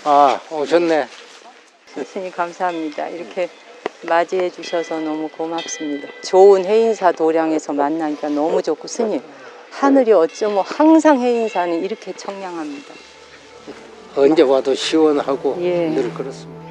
아, 오셨네. 스님 감사합니다. 이렇게 맞이해 주셔서 너무 고맙습니다. 좋은 해인사 도량에서 만나니까 너무 좋고, 스님 하늘이 어쩌면 항상 해인사는 이렇게 청량합니다. 언제 와도 시원하고 예. 늘 그렇습니다.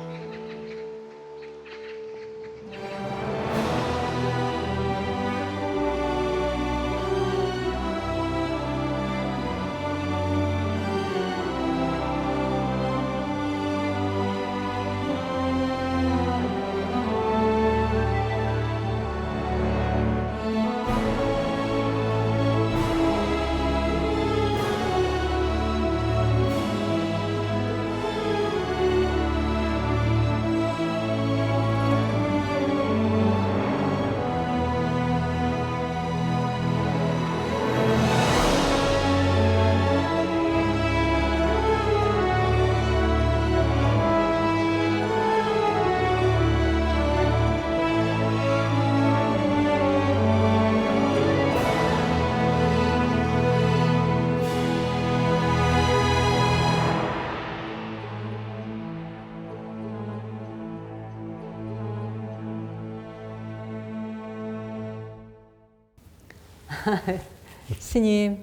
스님.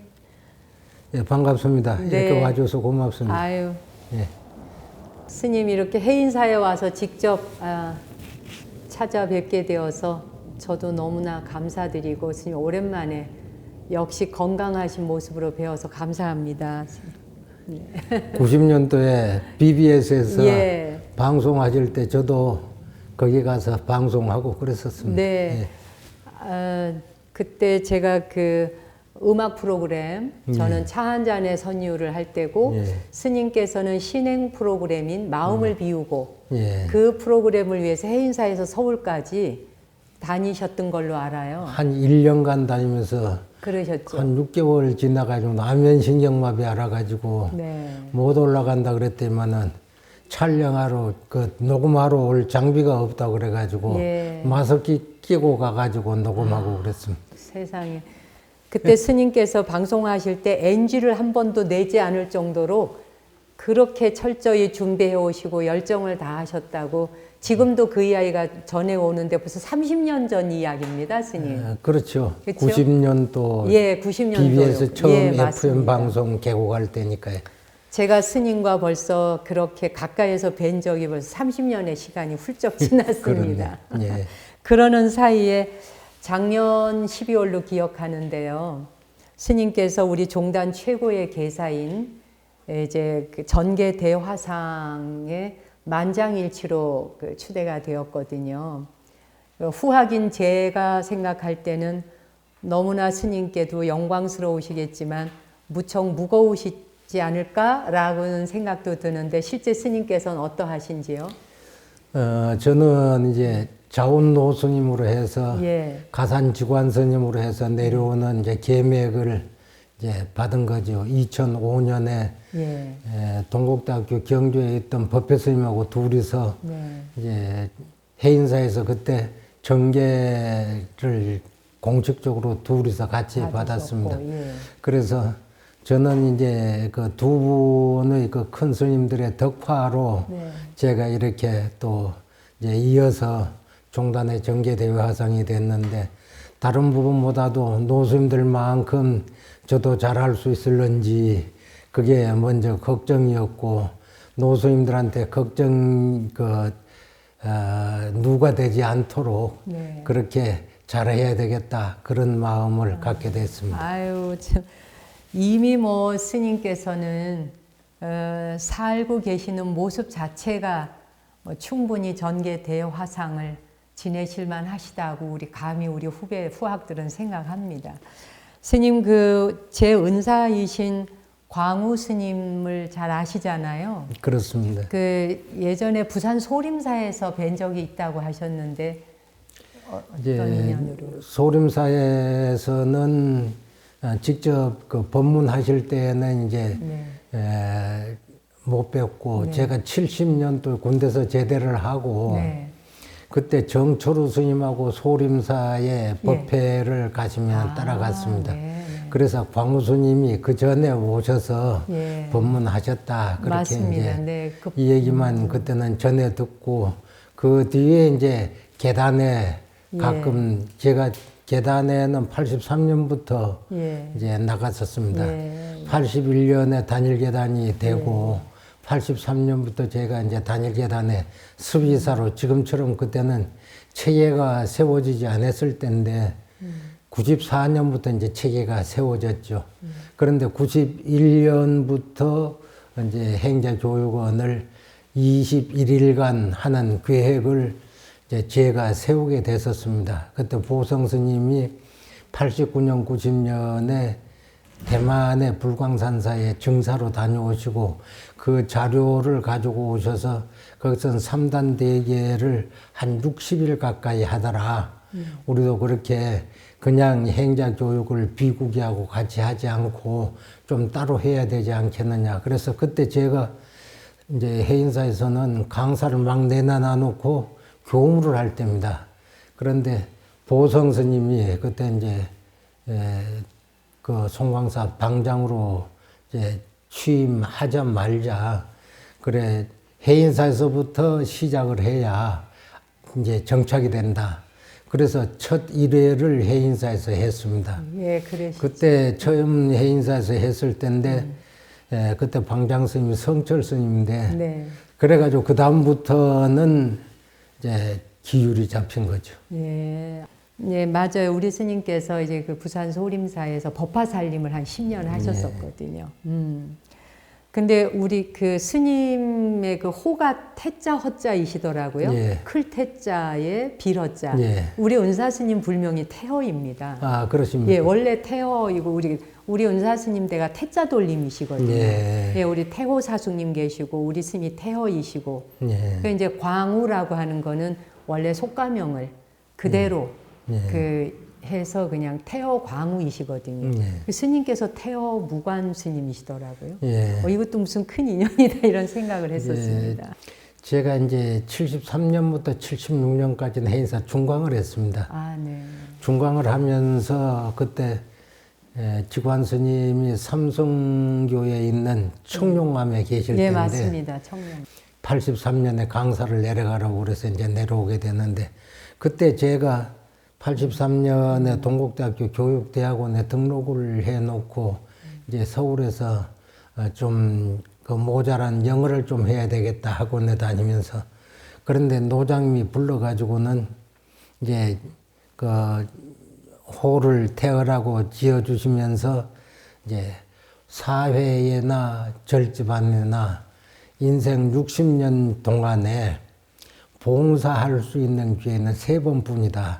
예, 반갑습니다. 네. 이렇게 와줘서 고맙습니다. 아유. 예. 스님 이렇게 해인사에 와서 직접 찾아뵙게 되어서 저도 너무나 감사드리고, 스님 오랜만에 역시 건강하신 모습으로 뵈어서 감사합니다. 90년도에 BBS에서 예. 방송하실 때 저도 거기 가서 방송하고 그랬었습니다. 네. 예. 그때 제가 그 음악 프로그램, 저는 차 한 잔의 선율을 할 때고, 예. 스님께서는 신행 프로그램인 마음을 비우고, 예. 그 프로그램을 위해서 해인사에서 서울까지 다니셨던 걸로 알아요. 한 1년간 다니면서 그러셨죠. 한 6개월 지나가지고 나면신경마비 알아가지고 네. 못 올라간다 그랬더니만은 촬영하러 그 녹음하러 올 장비가 없다고 그래가지고 예. 마스크 끼고 가가지고 녹음하고 그랬습니다. 세상에. 그때 스님께서 방송하실 때 NG를 한 번도 내지 않을 정도로 그렇게 철저히 준비해 오시고 열정을 다하셨다고, 지금도 그 이야기가 전해 오는데 벌써 30년 전 이야기입니다, 스님. 그렇죠. 그쵸? 90년도 예, 90년도. BBS 처음 예, FM 맞습니다. 방송 개국할 때니까요. 제가 스님과 벌써 그렇게 가까이서 뵌 적이 벌써 30년의 시간이 훌쩍 지났습니다. 그러네. 예. 그러는 사이에 작년 12월로 기억하는데요. 스님께서 우리 종단 최고의 개사인 이제 그 전계 대화상에 만장일치로 그 추대가 되었거든요. 후학인 제가 생각할 때는 너무나 스님께도 영광스러우시겠지만 무척 무거우시지 않을까라고는 생각도 드는데, 실제 스님께서는 어떠하신지요? 저는 이제 자원노스님으로 해서 예. 가산지관스님으로 해서 내려오는 이제 계맥을 이제 받은 거죠. 2005년에 예. 동국대학교 경주에 있던 법회 스님하고 둘이서 네. 이제 해인사에서 그때 정계를 공식적으로 둘이서 같이 받았습니다. 예. 그래서 저는 이제 그 두 분의 그 큰 스님들의 덕화로 네. 제가 이렇게 또 이제 이어서 종단의 정계대회 화상이 됐는데, 다른 부분보다도 노스님들만큼 저도 잘할 수 있을런지 그게 먼저 걱정이었고, 노스님들한테 걱정 누가 되지 않도록 네. 그렇게 잘해야 되겠다, 그런 마음을 갖게 됐습니다. 아유, 참. 이미 뭐 스님께서는 살고 계시는 모습 자체가 뭐 충분히 전계 대화상을 지내실만 하시다고 우리 감히 우리 후학들은 생각합니다. 스님 그 제 은사이신 광우 스님을 잘 아시잖아요. 그렇습니다. 그 예전에 부산 소림사에서 뵌 적이 있다고 하셨는데 어떤 이제 인연으로? 소림사에서는 직접 그 법문하실 때는 이제 네. 못 뵙고, 네. 제가 70년도 군대에서 제대를 하고 네. 그때 정초루 스님하고 소림사에 법회를 가시면 따라갔습니다. 네, 네. 그래서 광우스님이 그 전에 오셔서 예. 법문하셨다. 그렇게 맞습니다. 이제 네. 이 얘기만 그때는 전해 듣고 그 뒤에 이제 계단에 가끔 제가 계단에는 83년부터 예. 이제 나갔었습니다. 예. 81년에 단일 계단이 되고 83년부터 제가 이제 단일 계단에 습이사로 지금처럼 그때는 체계가 세워지지 않았을 때인데 94년부터 이제 체계가 세워졌죠. 그런데 91년부터 이제 행자교육원을 21일간 하는 계획을 이제 제가 세우게 됐었습니다. 그때 보성 스님이 89년, 90년에 대만의 불광산사에 증사로 다녀오시고 그 자료를 가지고 오셔서 거기서는 3단 대계를 한 60일 가까이 하더라. 우리도 그렇게 그냥 행자 교육을 비구기하고 같이 하지 않고 좀 따로 해야 되지 않겠느냐. 그래서 그때 제가 이제 해인사에서는 강사를 막 내놔 놓고 교무를 할 때입니다. 그런데 보성 스님이 그때 이제 그 송광사 방장으로 이제 취임하자마자 그래 해인사에서부터 시작을 해야 이제 정착이 된다. 그래서 첫 일회를 해인사에서 했습니다. 예, 그러시죠. 그때 처음 해인사에서 했을 때인데 그때 방장 스님이 성철 스님인데 네. 그래가지고 그 다음부터는 이제 기율이 잡힌 거죠. 예. 예, 맞아요. 우리 스님께서 이제 그 부산 소림사에서 법화살림을 한 10년 하셨었거든요. 근데 우리 그 스님의 그 호가 태자 허자이시더라고요. 예. 클 태자에 빌 허자. 예. 우리 은사 스님 불명이 태허입니다. 아, 그렇습니까? 예, 원래 태허이고 우리 은사 스님 대가 태자 돌림이시거든요. 예. 예, 우리 태호 사숙님 계시고 우리 스님이 태허이시고. 예. 그 이제 광우라고 하는 거는 원래 속가명을 그대로 그 해서 그냥 태허 광우이시거든요. 그 스님께서 태허 무관 스님이시더라고요. 예. 이것도 무슨 큰 인연이다 이런 생각을 했었습니다. 제가 이제 73년부터 76년까지는 해인사 중광을 했습니다. 아, 네. 중광을 하면서 그때 직관 스님이 삼성교에 있는 청룡암에 계실 예, 때인데 맞습니다. 청년. 83년에 강사를 내려가라고 그래서 이제 내려오게 됐는데 그때 제가 83년에 동국대학교 교육대학원에 등록을 해놓고 이제 서울에서 좀 그 모자란 영어를 좀 해야 되겠다 학원에 다니면서 그런데 노장님이 불러가지고는 이제 그 호를 태어라고 지어주시면서 이제 사회에나 절집안에나 인생 60년 동안에 봉사할 수 있는 기회는 3번뿐이다.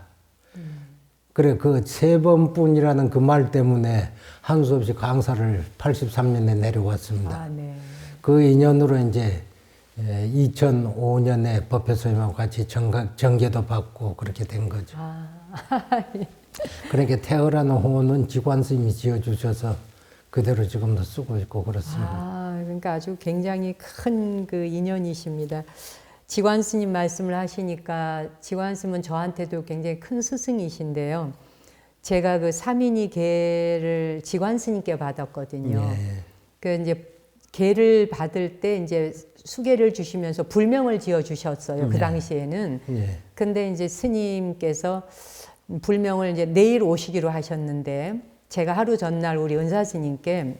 그래 그 3번뿐이라는 그 말 때문에 한 수 없이 강사를 83년에 내려왔습니다. 아, 네. 그 인연으로 이제 2005년에 법회소임하고 같이 정계도 받고 그렇게 된 거죠. 아, 그러니까 태어라는 호는 직관 스님이 지어주셔서 그대로 지금도 쓰고 있고 그렇습니다. 아, 그러니까 아주 굉장히 큰 그 인연이십니다. 지관 스님 말씀을 하시니까 지관 스님은 저한테도 굉장히 큰 스승이신데요. 제가 그 사민이 계를 지관 스님께 받았거든요. 그 이제 계를 받을 때 이제 수계를 주시면서 불명을 지어 주셨어요. 그 당시에는. 근데 이제 스님께서 불명을 이제 내일 오시기로 하셨는데 제가 하루 전날 우리 은사 스님께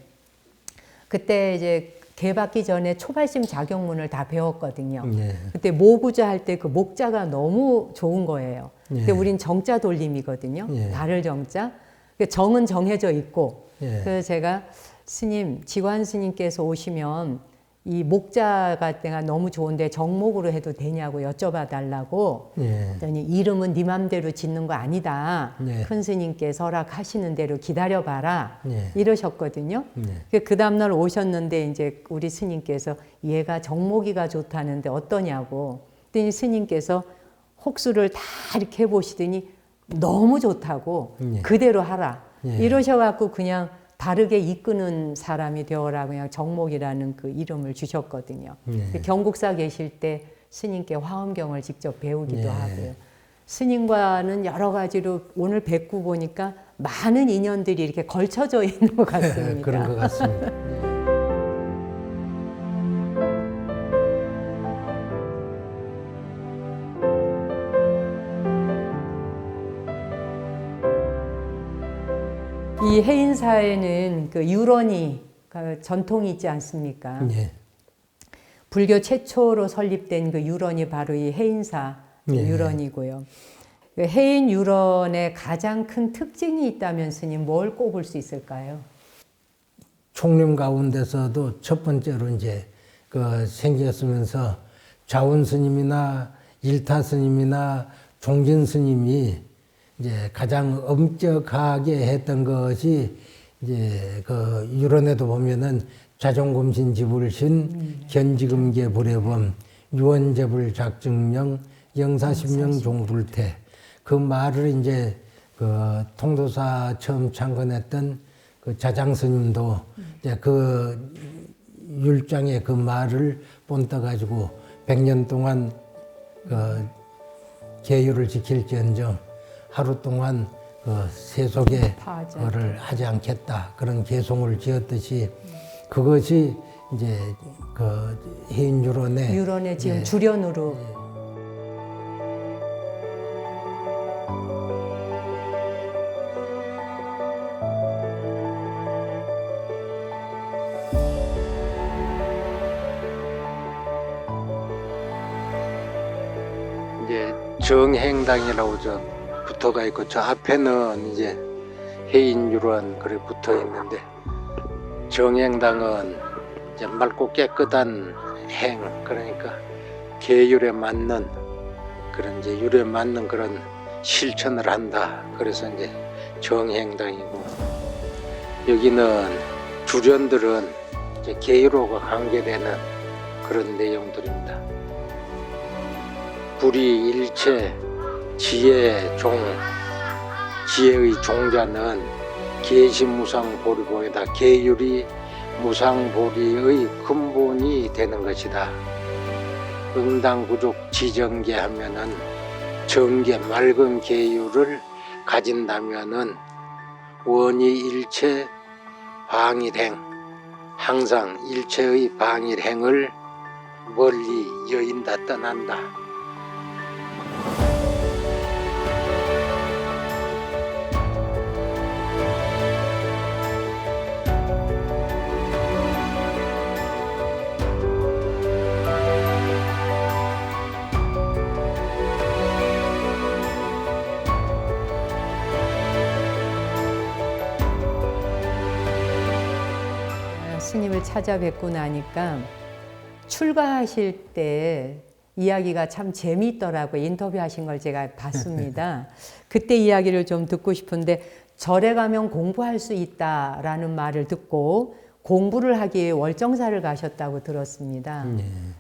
그때 이제 계 받기 전에 초발심 자격문을 다 배웠거든요. 그때 모구자 할 때 그 목자가 너무 좋은 거예요. 근데 우린 정자 돌림이거든요. 달을 정자. 정은 정해져 있고. 그래서 제가 스님, 지관 스님께서 오시면 이 목자가 내가 너무 좋은데 정목으로 해도 되냐고 여쭤봐 달라고. 그랬더니 이름은 네 맘대로 짓는 거 아니다. 큰 스님께서 허락하시는 대로 기다려봐라. 이러셨거든요. 그 다음날 오셨는데 이제 우리 스님께서 얘가 정목이가 좋다는데 어떠냐고. 그랬더니 스님께서 혹수를 다 이렇게 해보시더니 너무 좋다고 그대로 하라. 이러셔갖고 그냥 다르게 이끄는 사람이 되어라 그냥 정목이라는 그 이름을 주셨거든요. 경국사 계실 때 스님께 화엄경을 직접 배우기도 하고요. 스님과는 여러 가지로 오늘 뵙고 보니까 많은 인연들이 이렇게 걸쳐져 있는 것 같습니다. 그런 것 같습니다. 이 해인사에는 그 유런이 그 전통이 있지 않습니까? 예. 불교 최초로 설립된 그 유런이 바로 이 해인사 예. 유런이고요. 그 해인 유런의 가장 큰 특징이 있다면 스님 뭘 꼽을 수 있을까요? 총림 가운데서도 첫 번째로 이제 그 생겼으면서 자원 스님이나 일타 스님이나 종진 스님이 이제 가장 엄격하게 했던 것이 이제 그 유론에도 보면은 자종금신 지불신 견지금계 불해범 유언제불 작증령 영사심령 종불태 그 말을 이제 그 통도사 처음 창건했던 그 자장 스님도 이제 그 율장의 그 말을 본떠 가지고 100년 동안 그 계율을 지킬지언정 하루 동안 그 세속에 그를 하지 않겠다 그런 계송을 지었듯이 그것이 이제 그 해인유론의 지금 주련으로 이제 정행당이라고 저 붙어가 있고 저 앞에는 이제 해인유론 그래 붙어 있는데 정행당은 이제 맑고 깨끗한 행 그러니까 계율에 맞는 그런 이제 율에 맞는 그런 실천을 한다. 그래서 이제 정행당이고 여기는 주련들은 이제 계율과 관계되는 그런 내용들입니다. 불이 일체 지혜의 종, 지혜의 종자는 계시무상보리보이다. 계율이 무상보리의 근본이 되는 것이다. 응당구족 지정계 하면은 정계 맑은 계율을 가진다면은 원이 일체 방일행, 항상 일체의 방일행을 멀리 여인다 떠난다. 스님을 찾아뵙고 나니까 출가하실 때 이야기가 참 재미있더라고요. 인터뷰하신 걸 제가 봤습니다. 그때 이야기를 좀 듣고 싶은데 절에 가면 공부할 수 있다라는 말을 듣고 공부를 하기 위해 월정사를 가셨다고 들었습니다.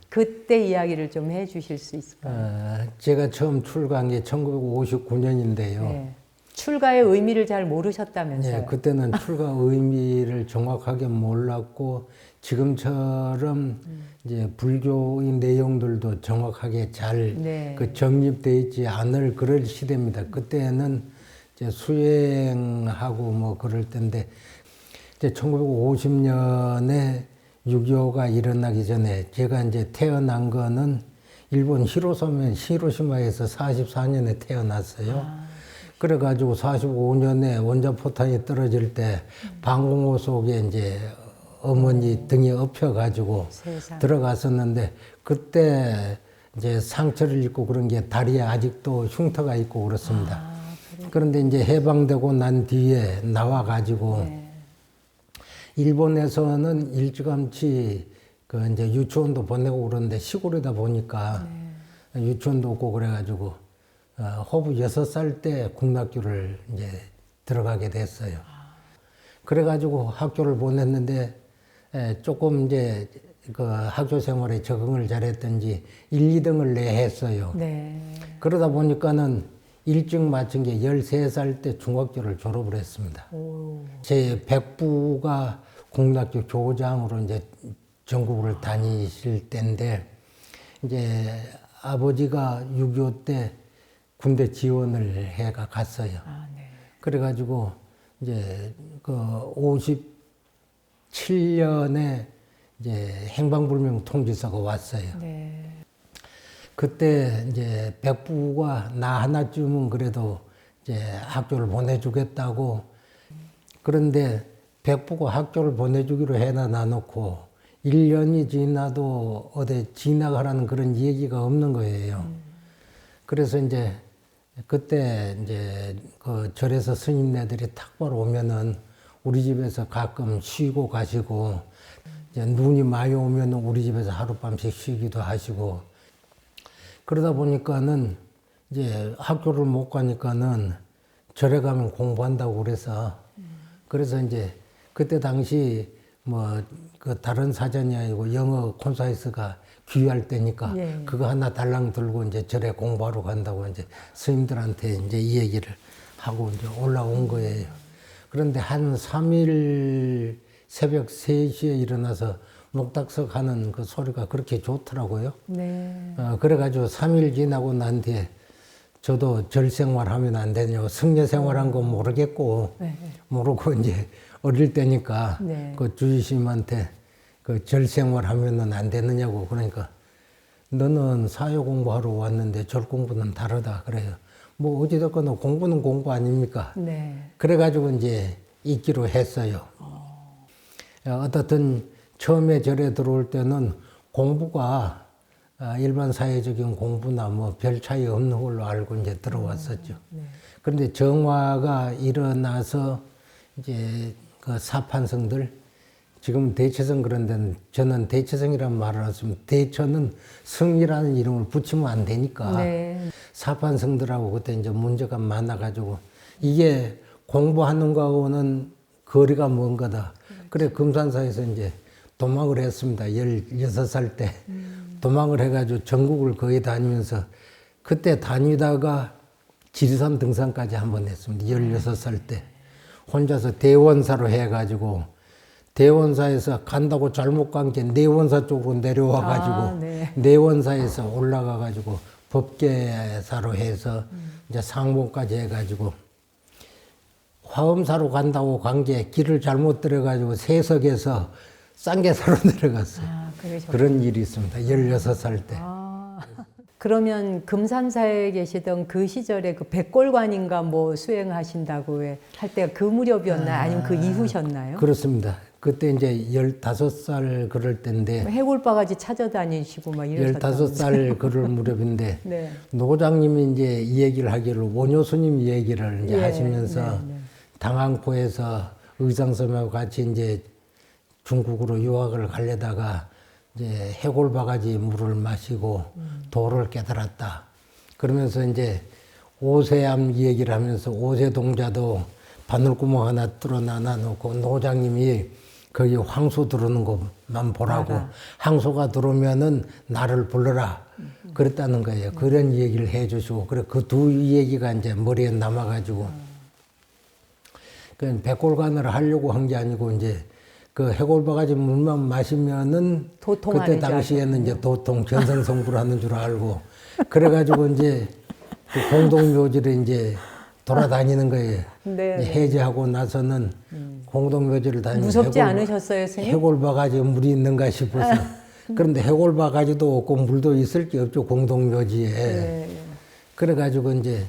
그때 이야기를 좀 해주실 수 있을까요? 제가 처음 출가한 게 1959년인데요. 네. 출가의 의미를 잘 모르셨다면서요? 네, 그때는 출가 의미를 정확하게 몰랐고 지금처럼 이제 불교의 내용들도 정확하게 잘 그 정립되어 있지 않을 그럴 시대입니다. 그때는 이제 수행하고 뭐 그럴 때인데 이제 1950년에 6.25가 일어나기 전에 제가 이제 태어난 거는 일본 히로시마에서 44년에 태어났어요. 그래가지고 45년에 원자포탄이 떨어질 때 방공호 속에 이제 어머니 등에 엎혀가지고 들어갔었는데 그때 이제 상처를 입고 그런 게 다리에 아직도 흉터가 있고 그렇습니다. 그런데 이제 해방되고 난 뒤에 나와가지고 일본에서는 일찌감치 그 이제 유치원도 보내고 그러는데 시골이다 보니까 유치원도 없고 그래가지고 호부 6살 때 국락교를 이제 들어가게 됐어요. 그래가지고 학교를 보냈는데 조금 이제 그 학교 생활에 적응을 잘했던지 1, 2등을 내했어요. 그러다 보니까는 일찍 마친 게 13살 때 중학교를 졸업을 했습니다. 제 백부가 국락교 교장으로 이제 전국을 다니실 때인데 이제 아버지가 6.25 때 군대 지원을 해가 갔어요. 아, 네. 그래가지고 이제 그 57년에 이제 행방불명 통지서가 왔어요. 네. 그때 이제 백부가 나 하나쯤은 그래도 이제 학교를 보내주겠다고. 그런데 백부가 학교를 보내주기로 해놔 놓고 1년이 지나도 어디 진학하라는 그런 얘기가 없는 거예요. 그래서 이제 그때 이제 그 절에서 스님네들이 탁발 오면은 우리 집에서 가끔 쉬고 가시고, 이제 눈이 많이 오면은 우리 집에서 하룻밤씩 쉬기도 하시고, 그러다 보니까는 이제 학교를 못 가니까는 절에 가면 공부한다고 그래서 이제 그때 당시 뭐 그 다른 사전이 아니고 영어 콘사이스가 귀할 때니까 예. 그거 하나 달랑 들고 이제 절에 공부하러 간다고 이제 스님들한테 이제 이 얘기를 하고 이제 올라온 거예요. 그런데 한 3일 새벽 3시에 일어나서 녹닥석 하는 그 소리가 그렇게 좋더라고요. 네. 그래가지고 3일 지나고 난 뒤에 저도 절 생활하면 안 되냐고, 승려 생활한 건 모르겠고, 네. 모르고 이제 어릴 때니까 네. 그 주지심한테 그 절 생활하면은 안 되느냐고. 그러니까 너는 사회 공부하러 왔는데 절 공부는 다르다 그래요. 뭐 어찌됐거나 공부는 공부 아닙니까? 네. 그래가지고 이제 있기로 했어요. 어떻든 처음에 절에 들어올 때는 공부가 일반 사회적인 공부나 뭐 별 차이 없는 걸로 알고 이제 들어왔었죠. 네. 그런데 정화가 일어나서 이제 그 사판성들, 지금 대체성 그런데 저는 대체성이라는 말을 하시면 대처는 성이라는 이름을 붙이면 안 되니까 네. 사판성들하고 그때 이제 문제가 많아가지고 이게 공부하는 거하고는 거리가 먼 거다. 그래 금산사에서 이제 도망을 했습니다. 16살 때 도망을 해가지고 전국을 거의 다니면서 그때 다니다가 지리산 등산까지 한번 했습니다. 16살 때 혼자서 대원사로 해가지고 대원사에서 간다고 잘못 간 게 내원사 쪽으로 내려와가지고 네. 내원사에서 올라가가지고 법계사로 해서 이제 상봉까지 해가지고 화엄사로 간다고 간 게 길을 잘못 들어가지고 세석에서 쌍계사로 내려갔어요. 아, 그러셨구나. 그런 일이 있습니다. 16살 때. 아, 그러면 금산사에 계시던 그 시절에 그 백골관인가 뭐 수행하신다고 할 때가 그 무렵이었나요? 아니면 그 이후셨나요? 그렇습니다. 그때 이제 15살 그럴 때인데 해골바가지 찾아다니시고 막 이러셨다면서요? 15살 그럴 무렵인데 네. 노장님이 이제 이 얘기를 하기를 원효스님 얘기를 이제 예, 하시면서 네, 네. 당항포에서 의상섬하고 같이 이제 중국으로 유학을 가려다가 이제 해골바가지 물을 마시고 도를 깨달았다. 그러면서 이제 오세암 얘기를 하면서 오세동자도 바늘구멍 하나 뚫어 놔 놓고 노장님이 거기 황소 들어오는 것만 보라고 알아. 황소가 들어오면은 나를 불러라 그랬다는 거예요. 그런 얘기를 해주시고 그래 그 두 얘기가 이제 머리에 남아가지고 그 백골간을 하려고 한 게 아니고 이제 그 해골바가지 물만 마시면은 도통하는 그때 줄 당시에는 이제 도통 전생성불 하는 줄 알고 그래가지고 이제 그 공동묘지를 이제 돌아다니는 거예요. 네, 이제 해제하고 나서는 공동묘지를 다니면서 무섭지 않으셨어요, 스님? 해골바가지 물이 있는가 싶어서 그런데 해골바가지도 없고 물도 있을 게 없죠 공동묘지에. 네. 그래가지고 이제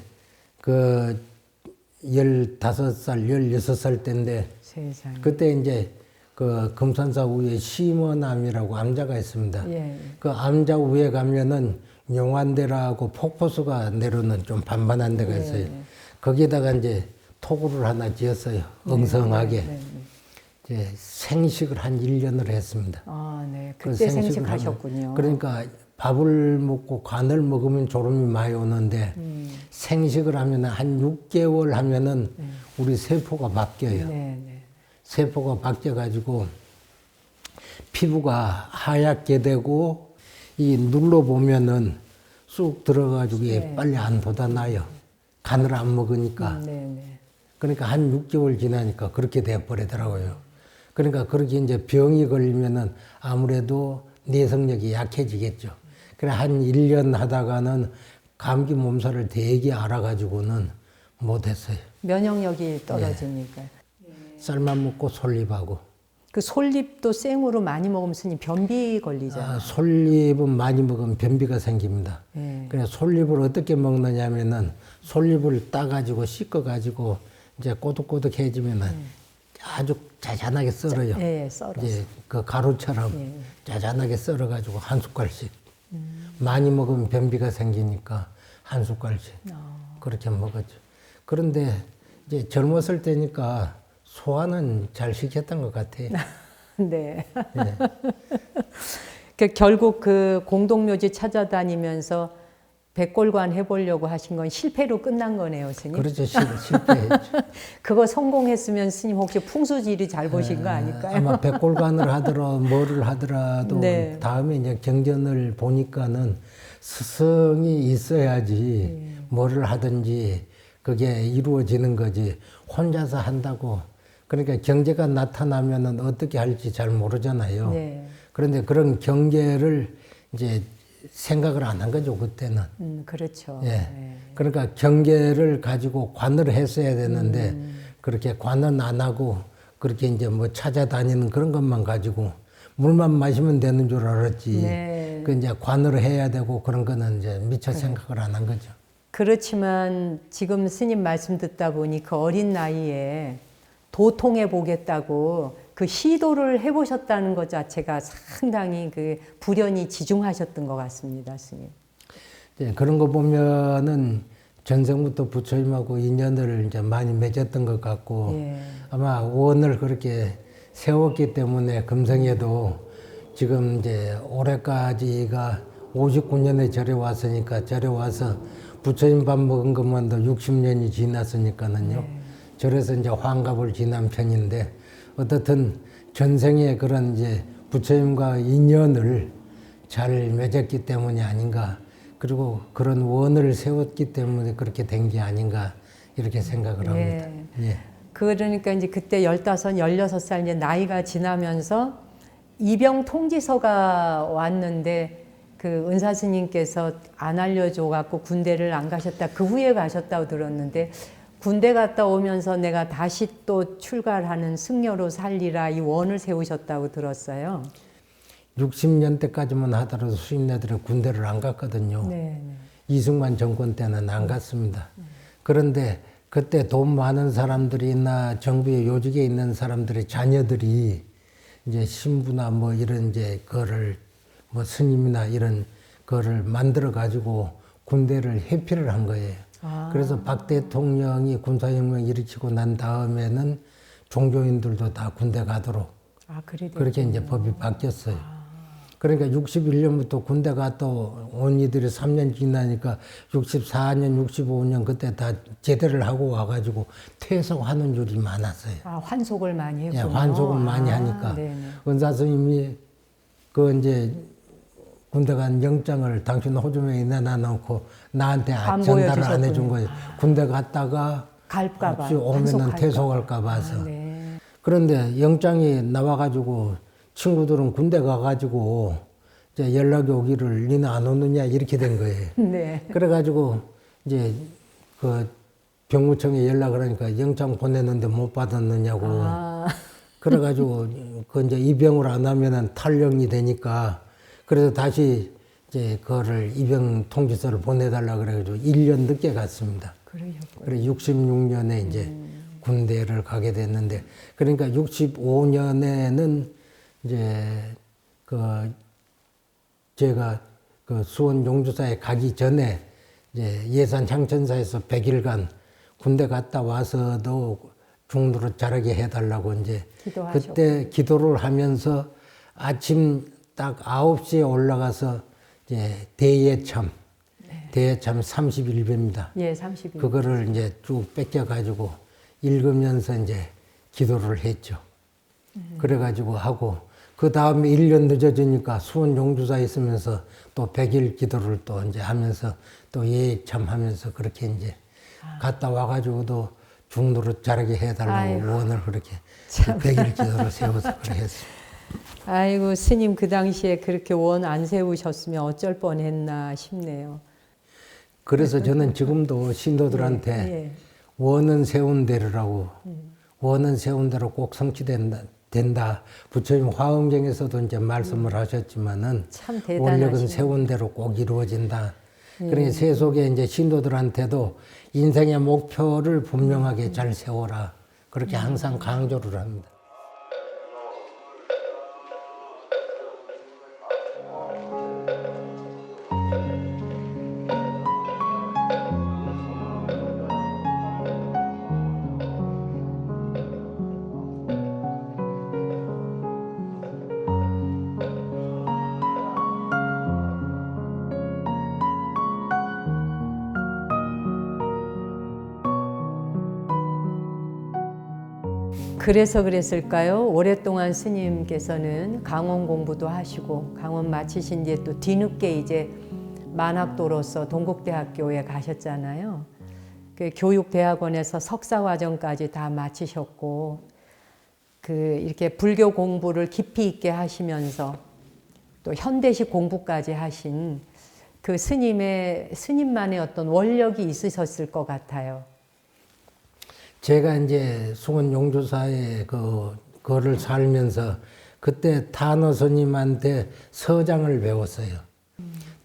그 15살, 16살 때인데 세상에. 그때 이제 그 금산사 위에 심원암이라고 암자가 있습니다. 예. 그 암자 위에 가면은 용환대라고 폭포수가 내려오는 좀 반반한 데가 있어요. 거기에다가 이제 토구를 하나 지었어요. 엉성하게. 네. 이제 생식을 한 1년을 했습니다. 아, 네. 그 그때 생식을 생식하셨군요. 하면, 그러니까 밥을 먹고 간을 먹으면 졸음이 많이 오는데 생식을 하면 한 6개월 하면은 우리 세포가 바뀌어요. 네, 네. 세포가 바뀌어가지고 피부가 하얗게 되고 이 눌러보면은 쑥 들어가지고 이게 빨리 안 돋아나요. 간을 안 먹으니까. 네, 네. 그러니까 한 6개월 지나니까 그렇게 돼버리더라고요. 그러니까 그렇게 이제 병이 걸리면은 아무래도 내성력이 약해지겠죠. 그래 한 1년 하다가는 감기 몸살을 되게 알아가지고는 못했어요. 면역력이 떨어지니까. 쌀만 먹고 솔잎하고. 그 솔잎도 생으로 많이 먹으면 스님 변비 걸리잖아요. 솔잎은 많이 먹으면 변비가 생깁니다. 예. 그래서 솔잎을 어떻게 먹느냐면은 솔잎을 따가지고 씻어가지고 이제 꼬득꼬득해지면은 아주 자잔하게 썰어요. 예, 썰어서. 이제 그 가루처럼 자잔하게 썰어가지고 한 숟갈씩. 많이 먹으면 변비가 생기니까 한 숟갈씩 그렇게 먹었죠. 그런데 이제 젊었을 때니까 소화는 잘 시켰던 것 같아요. 네. 예. 결국 그 공동묘지 찾아다니면서 백골관 해보려고 하신 건 실패로 끝난 거네요, 스님. 그렇죠. 실패했죠. 그거 성공했으면 스님 혹시 풍수지리 잘 보신 거 아닐까요? 아마 백골관을 하더라도 뭐를 하더라도 네. 다음에 이제 경전을 보니까는 스승이 있어야지 뭐를 하든지 그게 이루어지는 거지 혼자서 한다고 그러니까 경계가 나타나면은 어떻게 할지 잘 모르잖아요. 네. 그런데 그런 경계를 이제 생각을 안 한 거죠 그때는. 그렇죠. 예. 네. 그러니까 경계를 가지고 관을 했어야 되는데 그렇게 관은 안 하고 그렇게 이제 뭐 찾아다니는 그런 것만 가지고 물만 마시면 되는 줄 알았지. 네. 그 이제 관을 해야 되고 그런 거는 이제 미처 생각을 안 한 거죠. 그렇지만 지금 스님 말씀 듣다 보니 그 어린 나이에 도통해 보겠다고 그 시도를 해보셨다는 것 자체가 상당히 그 불연히 지중하셨던 것 같습니다, 스님. 예, 그런 거 보면은 전생부터 부처님하고 인연을 이제 많이 맺었던 것 같고 예. 아마 원을 그렇게 세웠기 때문에 금생에도 지금 이제 올해까지가 59년에 절에 왔으니까 절에 와서 부처님 밥 먹은 것만도 60년이 지났으니까는요. 절에서 이제 환갑을 지난 편인데 어떻든 전생에 그런 이제 부처님과 인연을 잘 맺었기 때문이 아닌가. 그리고 그런 원을 세웠기 때문에 그렇게 된 게 아닌가 이렇게 생각을 합니다. 예. 그러니까 이제 그때 15, 16살 이제 나이가 지나면서 입영 통지서가 왔는데 그 은사 스님께서 안 알려줘 갖고 군대를 안 가셨다. 그 후에 가셨다고 들었는데 군대 갔다 오면서 내가 다시 또 출가하는 승려로 살리라 이 원을 세우셨다고 들었어요. 60년대까지만 하더라도 수임네들은 군대를 안 갔거든요. 네. 이승만 정권 때는 안 갔습니다. 그런데 그때 돈 많은 사람들이나 정부의 요직에 있는 사람들의 자녀들이 이제 신부나 뭐 이런 이제 거를 뭐 스님이나 이런 거를 만들어 가지고 군대를 회피를 한 거예요. 그래서 박 대통령이 군사혁명 일으키고 난 다음에는 종교인들도 다 군대 가도록 그렇게 이제 법이 바뀌었어요. 그러니까 61년부터 군대 갔다 온 이들이 3년 지나니까 64년, 65년 그때 다 제대를 하고 와가지고 퇴석하는 줄이 많았어요. 환속을 많이 했군요. 예, 환속을 많이 하니까 은사 스님이 그 이제 군대 간 영장을 당신 호주머니에 내놔놓고 나한테 전달을 안 해준 거예요. 군대 갔다가 갈까봐 혹시 오면은 퇴소할까 봐서. 그런데 영장이 나와가지고 친구들은 군대 가가지고 이제 연락이 오기를 니는 안 오느냐 이렇게 된 거예요. 네. 그래가지고 이제 그 병무청에 연락을 하니까 영장 보냈는데 못 받았느냐고. 그래가지고 그 이제 입영을 안 하면은 탈영이 되니까 그래서 다시 이제 그거를 입영 통지서를 보내달라 그래가지고 1년 늦게 갔습니다. 그래 66년에 이제 군대를 가게 됐는데 그러니까 65년에는 이제 그 제가 그 수원 용주사에 가기 전에 이제 예산 향천사에서 100일간 군대 갔다 와서도 중노릇 잘하게 해달라고 이제 기도하셨고. 그때 기도를 하면서 아침 딱 9시에 올라가서 이제 대예참, 대예참 31배입니다. 예, 31배. 그거를 이제 쭉 뺏겨가지고 읽으면서 이제 기도를 했죠. 그래가지고 하고 그 다음에 1년 늦어지니까 수원 용주사에 있으면서 또 100일 기도를 또 이제 하면서 또 예참 하면서 그렇게 이제 갔다 와가지고도 중노릇 잘하게 해달라고 원을 그렇게 100일 기도를 세워서 그렇게 했습니다. 아이고 스님 그 당시에 그렇게 원 안 세우셨으면 어쩔 뻔했나 싶네요. 그래서 저는 지금도 신도들한테 예. 원은 세운 대로라고, 원은 세운 대로 꼭 성취된다. 부처님 화엄경에서도 이제 말씀을 하셨지만은 참 원력은 대단하시네. 세운 대로 꼭 이루어진다. 그러니까 세속의 이제 신도들한테도 인생의 목표를 분명하게 잘 세워라. 그렇게 항상 강조를 합니다. 그래서 그랬을까요? 오랫동안 스님께서는 강원 공부도 하시고 강원 마치신 뒤에 또 뒤늦게 이제 만학도로서 동국대학교에 가셨잖아요. 그 교육대학원에서 석사과정까지 다 마치셨고 그 이렇게 불교 공부를 깊이 있게 하시면서 또 현대식 공부까지 하신 그 스님만의 어떤 원력이 있으셨을 것 같아요. 제가 이제 수원 용조사에 그거를 살면서 그때 탄어 스님한테 서장을 배웠어요.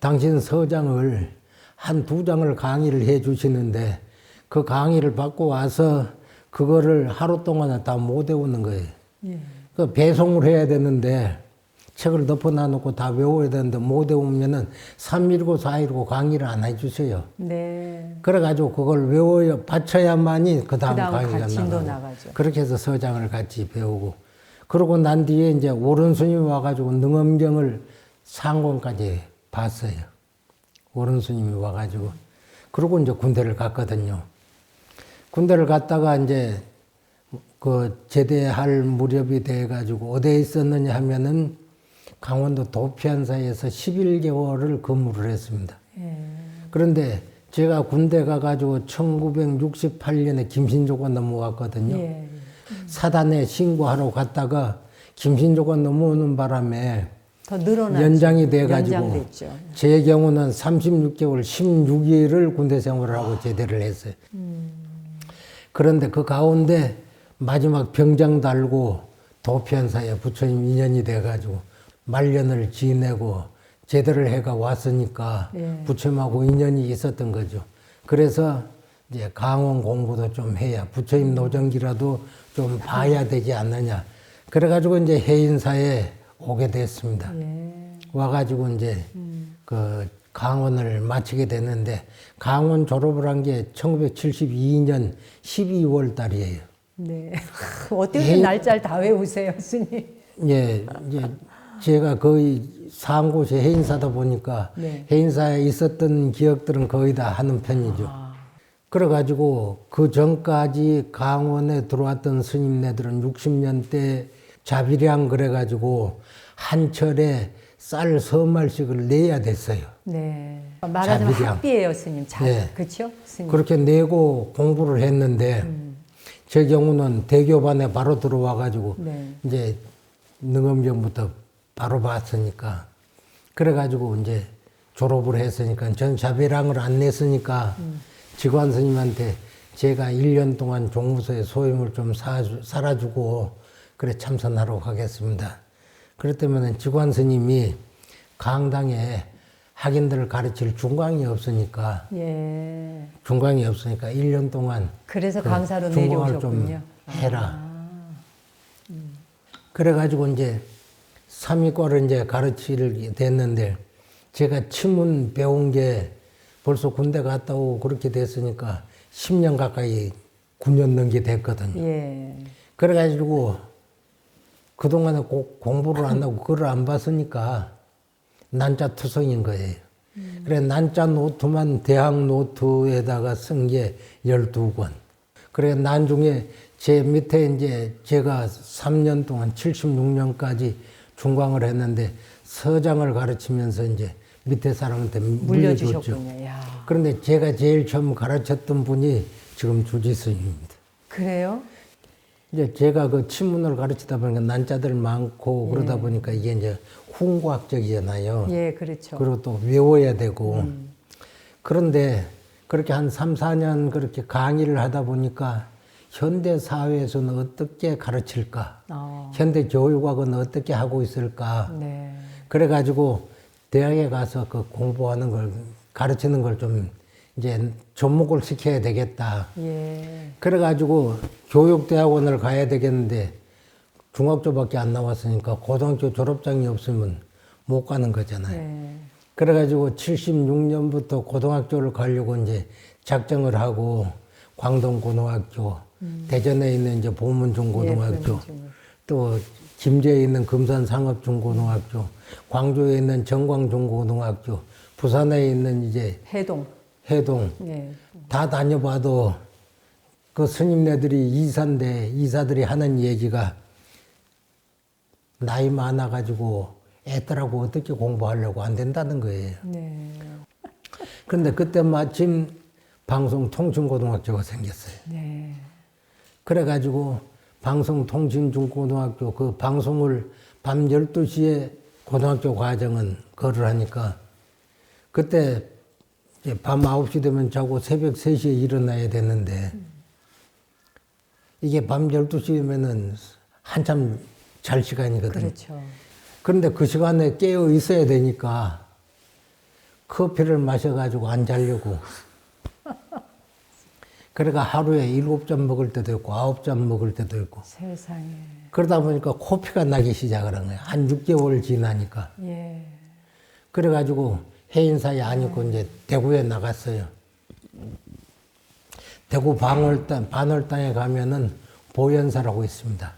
당신 서장을 한 2장을 강의를 해 주시는데 그 강의를 받고 와서 그거를 하루 동안에 다 못 외우는 거예요. 그 배송을 해야 되는데 책을 덮어놔놓고 다 외워야 되는데 못 외우면은 3일고 4일고 강의를 안 해주세요. 네. 그래가지고 그걸 외워야 바쳐야만이 그 다음 그다음 강의가 진도 나가고. 나가죠. 그렇게 해서 서장을 같이 배우고 그러고 난 뒤에 이제 오른스님이 와가지고 능엄경을 상권까지 봤어요. 오른스님이 와가지고 그러고 이제 군대를 갔거든요. 군대를 갔다가 이제 그 제대할 무렵이 돼가지고 어디에 있었느냐 하면은 강원도 도피한사에서 11개월을 근무를 했습니다. 그런데 제가 군대 가가지고 1968년에 김신조가 넘어왔거든요. 예. 사단에 신고하러 갔다가 김신조가 넘어오는 바람에 더 늘어났죠. 연장이 돼가지고 연장됐죠. 제 경우는 36개월 16일을 군대 생활을 하고 제대를 했어요. 그런데 그 가운데 마지막 병장 달고 도피한사에 부처님 인연이 돼가지고 말년을 지내고 제대를 해가 왔으니까 부처님하고 인연이 있었던 거죠. 그래서 이제 강원 공부도 좀 해야 부처님 노정기라도 좀 봐야 되지 않느냐. 그래가지고 이제 해인사에 오게 됐습니다. 와가지고 이제 그 강원을 마치게 됐는데 강원 졸업을 한 게 1972년 12월 달이에요. 네. 어떻게 날짜를 다 외우세요, 스님? 예, 이제 제가 거의 산 곳이 해인사다 보니까 해인사에 있었던 기억들은 거의 다 하는 편이죠. 그래가지고 그 전까지 강원에 들어왔던 스님네들은 60년대 자비량 그래가지고 한 철에 쌀 서말씩을 내야 됐어요. 네. 말하자면 자비량. 학비예요, 스님. 네. 그렇죠? 스님. 그렇게 내고 공부를 했는데 제 경우는 대교반에 바로 들어와가지고 이제 능엄경부터 바로 봤으니까 그래가지고 이제 졸업을 했으니까 전 자비량을 안 냈으니까 직관 스님한테 제가 1년 동안 종무소에 소임을 좀 살아주고 그래 참선하러 가겠습니다. 그렇다면 직관 스님이 강당에 학인들을 가르칠 중강이 없으니까 예. 중강이 없으니까 1년 동안 그래서 강사로 중강을 내려오셨군요. 좀 해라. 그래가지고 이제 3위과를 이제 가르치게 됐는데 제가 치문 배운 게 벌써 군대 갔다 오고 그렇게 됐으니까 10년 가까이 9년 넘게 됐거든요. 예. 그래가지고 그동안에 공부를 안 하고 글을 안 봤으니까 난자 투성인 거예요. 그래 난자 노트만 대학 노트에다가 쓴 게 12권. 그래 나중에 제 밑에 이제 제가 3년 동안 76년까지 중광을 했는데 서장을 가르치면서 이제 밑에 사람한테 물려줬죠. 물려주셨군요. 야. 그런데 제가 제일 처음 가르쳤던 분이 지금 주지스님입니다. 그래요? 이제 제가 그 친문을 가르치다 보니까 난자들 많고 그러다 보니까 이게 이제 훈과학적이잖아요. 예, 그렇죠. 그리고 또 외워야 되고. 그런데 그렇게 한 3, 4년 그렇게 강의를 하다 보니까 현대 사회에서는 어떻게 가르칠까? 현대 교육학은 어떻게 하고 있을까? 네. 그래가지고 대학에 가서 그 공부하는 걸, 가르치는 걸 좀 이제 접목을 시켜야 되겠다. 예. 그래가지고 교육대학원을 가야 되겠는데 중학교밖에 안 나왔으니까 고등학교 졸업장이 없으면 못 가는 거잖아요. 네. 그래가지고 76년부터 고등학교를 가려고 이제 작정을 하고 광동고등학교, 대전에 있는 이제 보문중고등학교, 또 김제에 있는 금산상업중고등학교, 광주에 있는 정광중고등학교, 부산에 있는 이제 해동. 네. 다 다녀봐도 그 스님네들이 이사인데 이사들이 하는 얘기가 나이 많아가지고 애들하고 어떻게 공부하려고 안 된다는 거예요. 네. 그런데 그때 마침 방송통신고등학교가 생겼어요. 네. 그래가지고 방송통신중고등학교 그 방송을 밤 12시에 고등학교 과정은 그걸 하니까 그때 이제 밤 9시 되면 자고 새벽 3시에 일어나야 되는데 이게 밤 12시면은 한참 잘 시간이거든요. 그렇죠. 그런데 그 시간에 깨어 있어야 되니까 커피를 마셔가지고 안 자려고. 그러니까 하루에 7잔 먹을 때도 있고 9잔 먹을 때도 있고. 세상에. 그러다 보니까 코피가 나기 시작을 한 거예요. 한 6개월 지나니까. 예. 그래가지고 해인사에 안 있고 이제 대구에 나갔어요. 대구 반월당에 가면은 보현사라고 있습니다.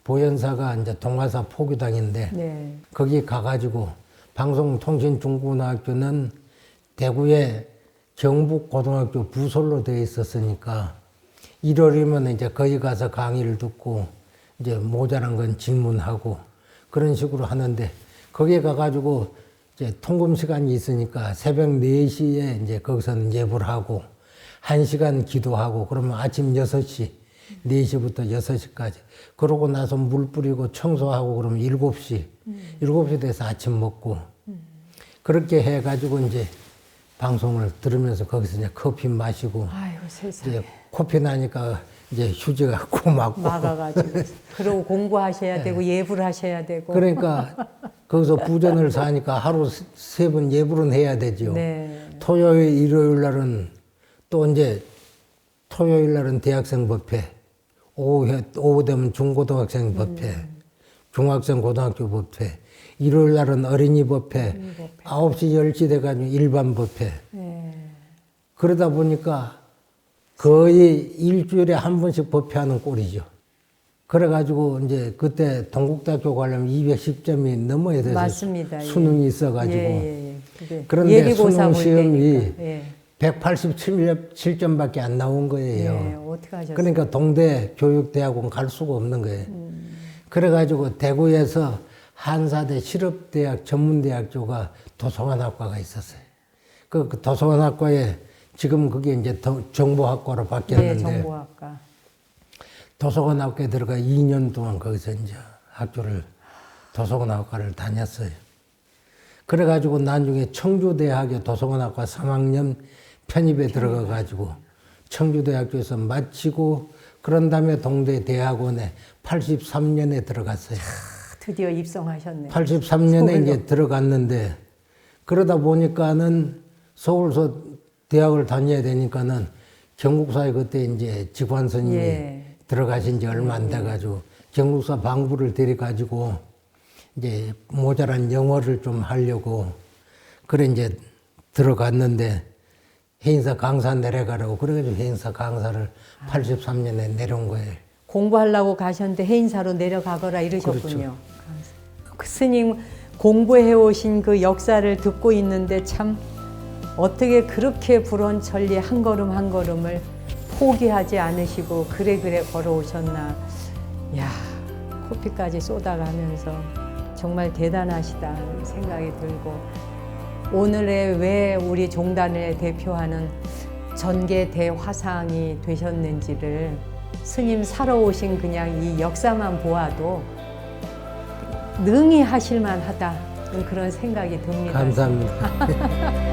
보현사가 이제 동화사 포교당인데 네. 거기 가가지고 방송통신중고등학교는 대구에 경북고등학교 부설로 되어 있었으니까 일요일이면 이제 거기 가서 강의를 듣고 이제 모자란 건 질문하고 그런 식으로 하는데 거기 가가지고 이제 통금 시간이 있으니까 새벽 4시에 이제 거기서는 예불 하고 1시간 기도하고 그러면 아침 6시 4시부터 6시까지 그러고 나서 물 뿌리고 청소하고 그러면 7시 7시 돼서 아침 먹고 그렇게 해가지고 이제 방송을 들으면서 거기서 이제 커피 마시고 아이고 세상에. 이제 코피 나니까 이제 휴지가 고맙고 막아가지고. 그러고 공부하셔야 되고 예불 하셔야 되고. 그러니까 거기서 부전을 사니까 하루 3번 예불은 해야 되죠. 네. 토요일, 일요일 날은 또 이제 토요일 날은 대학생 법회, 오후 되면 중고등학생 법회, 중학생 고등학교 법회, 일요일 날은 어린이 법회, 9시, 10시 돼가지고 일반 법회. 네. 그러다 보니까 거의 일주일에 한 번씩 법회하는 꼴이죠. 그래가지고 이제 그때 동국대학교 가려면 210점이 넘어야 돼서 맞습니다. 수능이 예. 있어가지고 예. 그런데 예비고사 수능 볼 시험이 때니까. 예. 187점밖에 안 나온 거예요. 예. 어떻게 하셨어요? 그러니까 동대 교육대학원 갈 수가 없는 거예요. 그래가지고 대구에서 한사대 실업대학 전문대학교가 도서관학과가 있었어요. 그 도서관학과에 지금 그게 이제 정보학과로 바뀌었는데 네, 정보학과. 도서관학과에 들어가 2년 동안 거기서 이제 도서관학과를 다녔어요. 그래가지고 나중에 청주대학교 도서관학과 3학년 편입에 들어가가지고 청주대학교에서 마치고 그런 다음에 동대대학원에 83년에 들어갔어요. 드디어 입성하셨네. 83년에 서울로. 이제 들어갔는데 그러다 보니까는 서울서 대학을 다녀야 되니까는 경국사에 그때 이제 직관 스님이 예. 들어가신 지 얼마 안 돼가지고 경국사 방부를 데려가지고 이제 모자란 영어를 좀 하려고 그래 이제 들어갔는데 해인사 강사 내려가라고 그래가지고 해인사 강사를 83년에 내려온 거예요. 공부하려고 가셨는데 해인사로 내려가거라 이러셨군요. 그 스님 공부해 오신 그 역사를 듣고 있는데 참 어떻게 그렇게 불원천리 한 걸음 한 걸음을 포기하지 않으시고 그래 걸어오셨나. 야, 코피까지 쏟아가면서 정말 대단하시다 생각이 들고 오늘의 왜 우리 종단을 대표하는 전계 대화상이 되셨는지를 스님 살아오신 그냥 이 역사만 보아도 능히 하실만하다 그런 생각이 듭니다. 감사합니다.